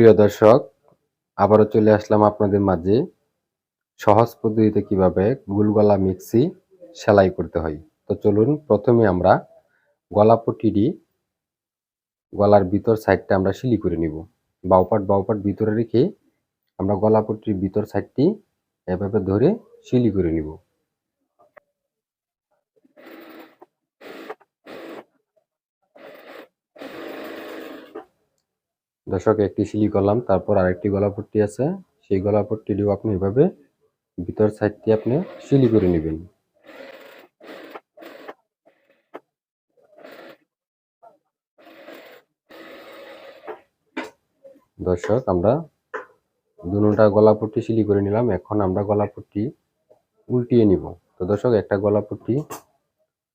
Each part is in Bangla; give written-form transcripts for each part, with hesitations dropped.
প্রিয় দর্শক, আবারও চলে আসলাম আপনাদের মাঝে সহজ পদ্ধতিতে কিভাবে গোল গলা মিক্সি সেলাই করতে হয়। তো চলুন প্রথমে আমরা গলাপট্টিটি গলার ভিতর সাইডটা আমরা সিলি করে নিব। বাহুপাট ভিতরে রেখে আমরা গলাপট্টির ভিতর সাইডটি এভাবে ধরে সিলি করে নিব। দর্শক, একটি সিলি করলাম, তারপর আরেকটি গলাপট্টি আছে, সেই গলাপট্টিটিও আপনি এভাবে ভিতর সাইডটি আপনি সিলি করে নেবেন। দর্শক, আমরা দুটা গলাপট্টি সিলি করে নিলাম। এখন আমরা গলাপট্টি উল্টিয়ে নিব। তো দর্শক, একটা গলাপট্টি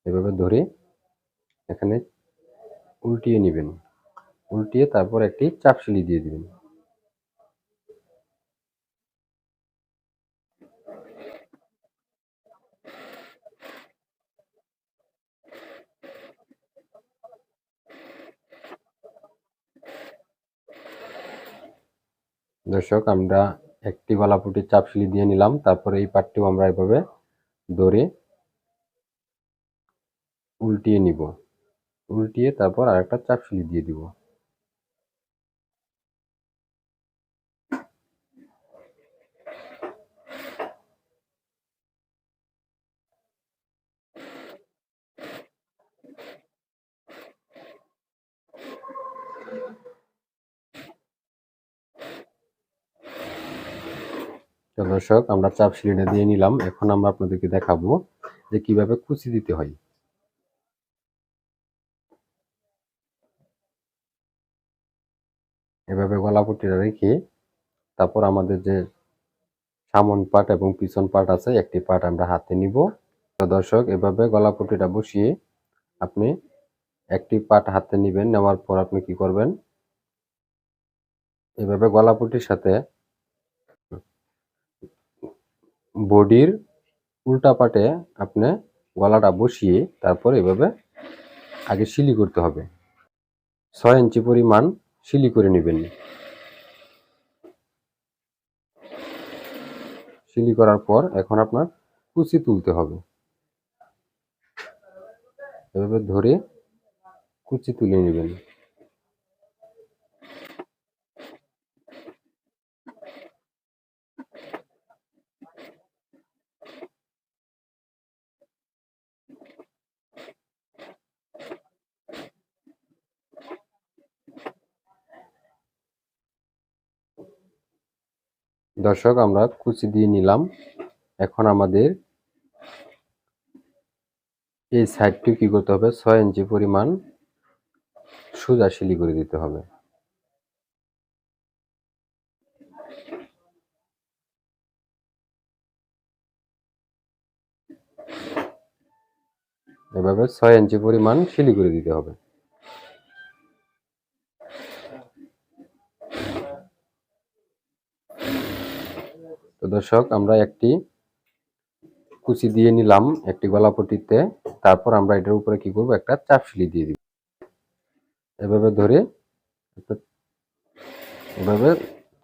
এভাবে ধরে এখানে উল্টিয়ে নেবেন, উল্টিয়ে তারপর একটি চাপ সিলি দিয়ে দিবেন। দর্শক, আমরা একটি গলাপট্টির চাপ সিলি দিয়ে নিলাম, তারপরে এই পাটটিও আমরা এভাবে ধরে উল্টিয়ে নিব, উল্টিয়ে তারপর আরেকটা চাপ সিলি দিয়ে দিব। তো দর্শক, আমরা চাপ সিলিটা দিয়ে নিলাম। এখন আমরা আপনাদেরকে দেখাবো যে কিভাবে কুচি দিতে হয়। এভাবে গলাপট্টিটা রেখে তারপর আমাদের যে সামন পাট এবং পিছন পাট আছে, একটি পাট আমরা হাতে নিব। তো দর্শক, এভাবে গলাপট্টিটা বসিয়ে আপনি একটি পাট হাতে নেবেন। নেওয়ার পর আপনি কি করবেন, এভাবে গলাপট্টির সাথে বডির উল্টা পাটে আপনি গলাটা বসিয়ে তারপর এভাবে আগে সিলি করতে হবে। 6 ইঞ্চি পরিমাণ সিলি করে নেবেন। সিলি করার পর এখন আপনার কুচি তুলতে হবে। এভাবে ধরে কুচি তুলে নেবেন। দর্শক, আমরা কুচি দিয়ে নিলাম। এখন আমাদের এই সাইডটি কি করতে হবে, 6 ইঞ্চি পরিমাণ সোজা সিলি করে দিতে হবে। এভাবে 6 ইঞ্চি পরিমাণ সিলি করে দিতে হবে। তো দর্শক, আমরা একটি কুচি দিয়ে নিলাম একটি গলাপট্টিতে, তারপর আমরা এটার উপরে কি করব, একটা চাপ সিলি দিয়ে দিব। এভাবে ধরে এভাবে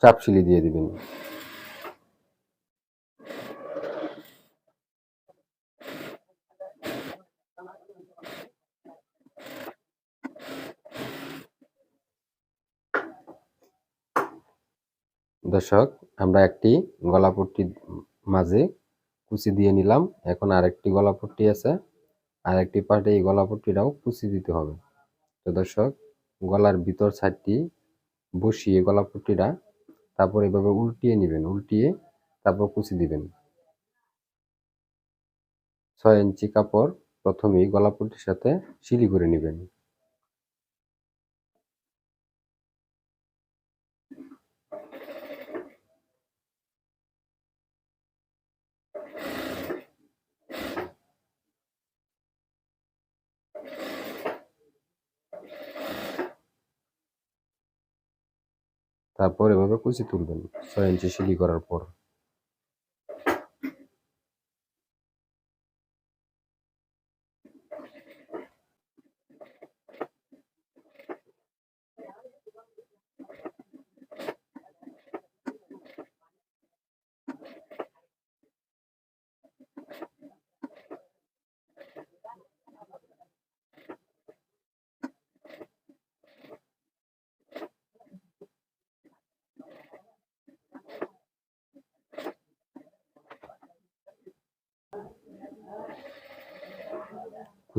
চাপ সিলি দিয়ে দিবেন। দর্শক, আমরা একটি গলাপট্টির মাঝে কুচি দিয়ে নিলাম। এখন আরেকটি গলাপট্টি আছে, আরেকটি পার্টে এই গলাপট্টিটাও কুচি দিতে হবে। তো দর্শক, গলার ভিতর সাইডটি বসিয়ে গলাপট্টিটা তারপর এভাবে উল্টিয়ে নেবেন, উল্টিয়ে তারপর কুচি দিবেন। 6 ইঞ্চি কাপড় প্রথমেই গলাপট্টির সাথে সিলি করে নেবেন। তারপর এভাবে কুচি তুলবেন 6 ইঞ্চি সিলি করার পর।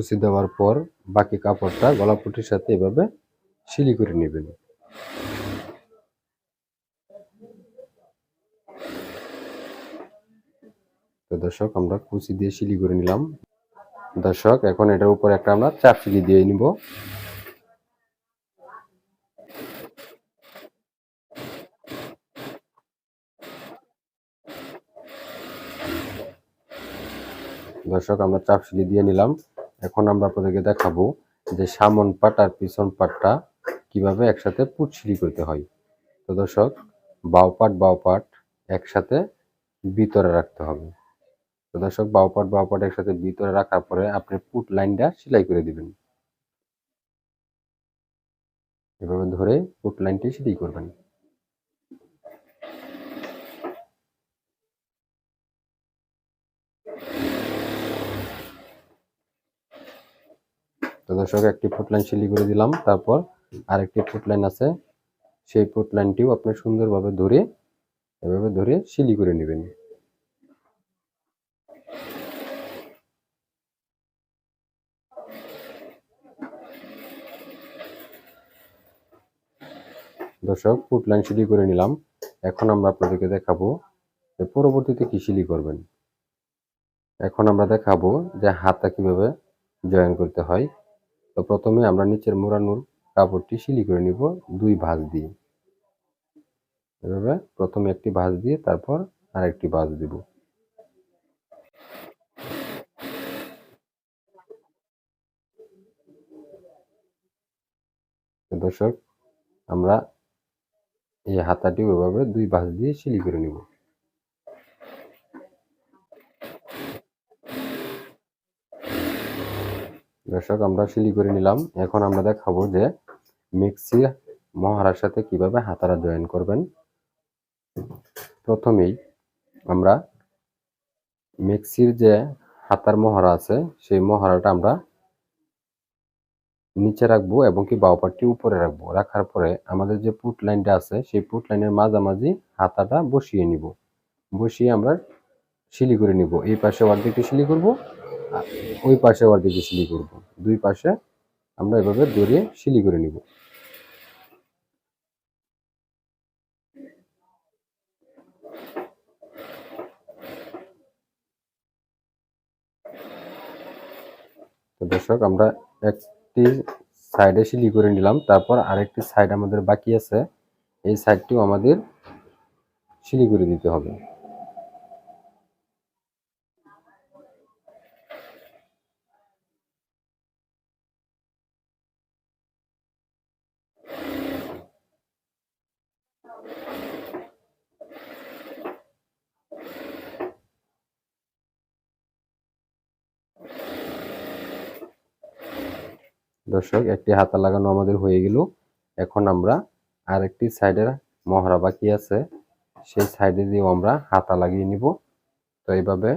কুচি দেওয়ার পর বাকি কাপড়টা গলাপটির সাথে এভাবে সিলি করে নেবেন। তো দর্শক আমরা কুচি দিয়ে সিলি করে নিলাম। দর্শক এখন এটার উপরে একটা আমরা চাপ সিলি দিয়ে নিব। দর্শক আমরা চাপ সিলি দিয়ে নিলাম। এখন আমরা আপনাদেরকে দেখাবো যে সামন পাট আর পিছন পাটটা কিভাবে একসাথে পুট সিলি করতে হয়। তো দর্শক বাউ পাট একসাথে ভিতরে রাখতে হবে। তো দর্শক বাউ পাট একসাথে ভিতরে রাখার পরে আপনি পুট লাইনটা সেলাই করে দিবেন। এভাবে ধরে পুট লাইনটি সেলাই করবেন। তো দর্শক একটি ফুট লাইন সেলাই করে দিলাম। তারপর আরেকটি ফুট লাইন আছে, সেই ফুট লাইনটিও আপনি সুন্দরভাবে ধরে এভাবে ধরে সেলাই করে নেবেন। দর্শক ফুট লাইন সেলাই করে নিলাম। এখন আমরা আপনাদেরকে দেখাবো যে পরবর্তীতে কি সেলাই করবেন। এখন আমরা দেখাবো যে হাতটা কিভাবে জয়েন করতে হয়। তো প্রথমে আমরা নিচের মোড়ানোর কাপড়টি সেলাই করে নিব দুই ভাঁজ দিয়ে। এভাবে প্রথমে একটি ভাঁজ দিয়ে তারপর আরেকটি ভাঁজ দিব। দর্শক আমরা এই হাতাটি ওইভাবে দুই ভাঁজ দিয়ে সেলাই করে নিব। দর্শক আমরা সেলাই করে নিলাম। এখন আমরা দেখাবো যে মিক্সি মহড়ার সাথে কিভাবে হাতারা জয়েন করবেন। প্রথমেই আমরা মিক্সির যে হাতার মহড়া আছে সেই মহড়াটা আমরা নিচে রাখবো এবং কি বাউ পাটটি উপরে রাখবো। রাখার পরে আমাদের যে পুট লাইনটা আছে সেই পুট লাইনের মাঝামাঝি হাতাটা বসিয়ে নিব। বসিয়ে আমরা সেলাই করে নিব। এই পাশে অর্ধেকটি সেলাই করব, ওই পাশে অর্ধেকটি সেলাই করব। দুই পাশে আমরা এভাবে দড়িয়ে সেলাই করে নিব। তো দর্শক আমরা একটি সাইডে সেলাই করে নিলাম। তারপর আরেকটি সাইড আমাদের বাকি আছে, এই সাইডটিও আমাদের সেলাই করে দিতে হবে। দর্শক একটি হাতা লাগানো আমাদের হয়ে গেল। এখন আমরা আরেকটি সাইডের মহড়া বাকি আছে, সেই সাইডে দিয়েও আমরা হাতা লাগিয়ে নিব। তো এইভাবে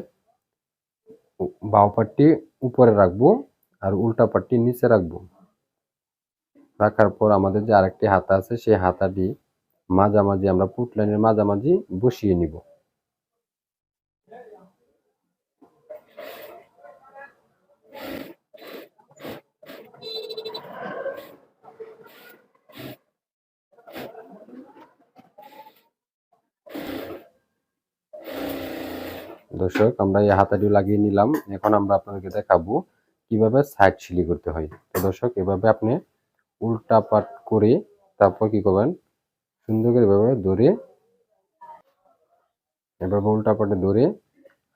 বাউ পাটটি উপরে রাখবো আর উল্টা পাটটি নিচে রাখবো। রাখার পর আমাদের যে আরেকটি হাতা আছে সেই হাতাটি মাঝামাঝি আমরা পুট লাইনের মাঝামাঝি বসিয়ে নিব। দর্শক আমরা এই হাতাটি লাগিয়ে নিলাম। এখন আমরা আপনাদেরকে দেখাবো কিভাবে সাইড সেলাই করতে হয়। তো দর্শক এভাবে আপনি উল্টা পাট করে তারপর কি করবেন, সুন্দর করে এভাবে উল্টা পাটে ধরে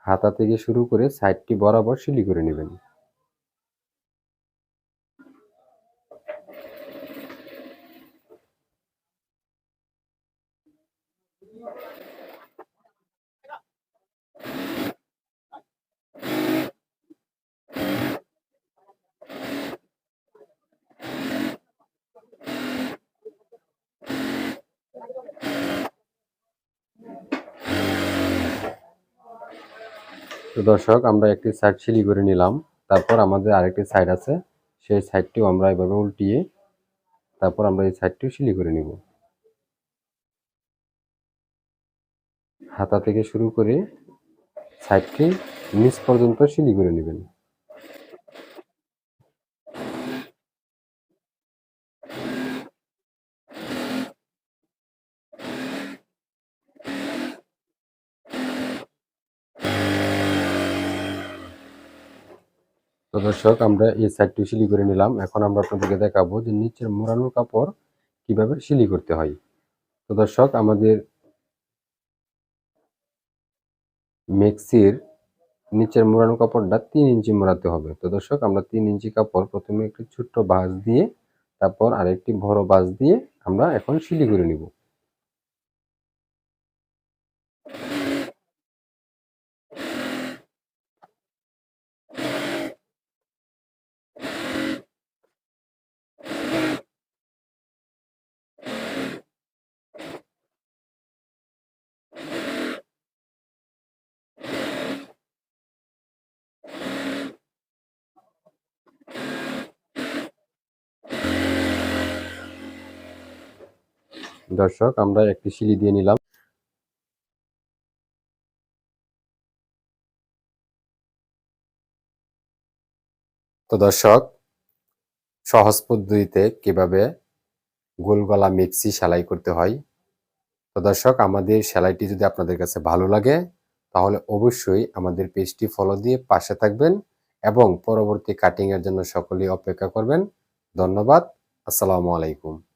হাতা থেকে শুরু করে সাইডটি বরাবর সেলাই করে নেবেন। তো দর্শক আমরা একটি সাইড সেলাই করে নিলাম। তারপর আমাদের আরেকটি সাইড আছে, সেই সাইডটিও আমরা এভাবে উল্টিয়ে তারপর আমরা এই সাইডটিও সেলাই করে নিব। হাতা থেকে শুরু করে সাইডটি নিচ পর্যন্ত সেলাই করে নেবেন। তো দর্শক আমরা এই সাইডটি সিলি করে নিলাম। এখন আমরা আপনাদেরকে দেখাবো যে নিচের মোড়ানোর কাপড় কিভাবে সিলি করতে হয়। তো দর্শক আমাদের মেক্সির নিচের মোড়ানো কাপড়টা 3 ইঞ্চি মোড়াতে হবে। তো দর্শক আমরা 3 ইঞ্চি কাপড় প্রথমে একটি ছোট্ট ভাঁজ দিয়ে তারপর আরেকটি বড় ভাঁজ দিয়ে আমরা এখন সিলি করে নিব। দর্শক আমরা একটি সিলি দিয়ে নিলাম। তো দর্শক সহজ পদ্ধতিতে কিভাবে গোল গলা মেক্সি সেলাই করতে হয়। তো দর্শক আমাদের সেলাইটি যদি আপনাদের কাছে ভালো লাগে তাহলে অবশ্যই আমাদের পেজটি ফলো দিয়ে পাশে থাকবেন এবং পরবর্তী কাটিং এর জন্য সকলেই অপেক্ষা করবেন। ধন্যবাদ। আসসালামু আলাইকুম।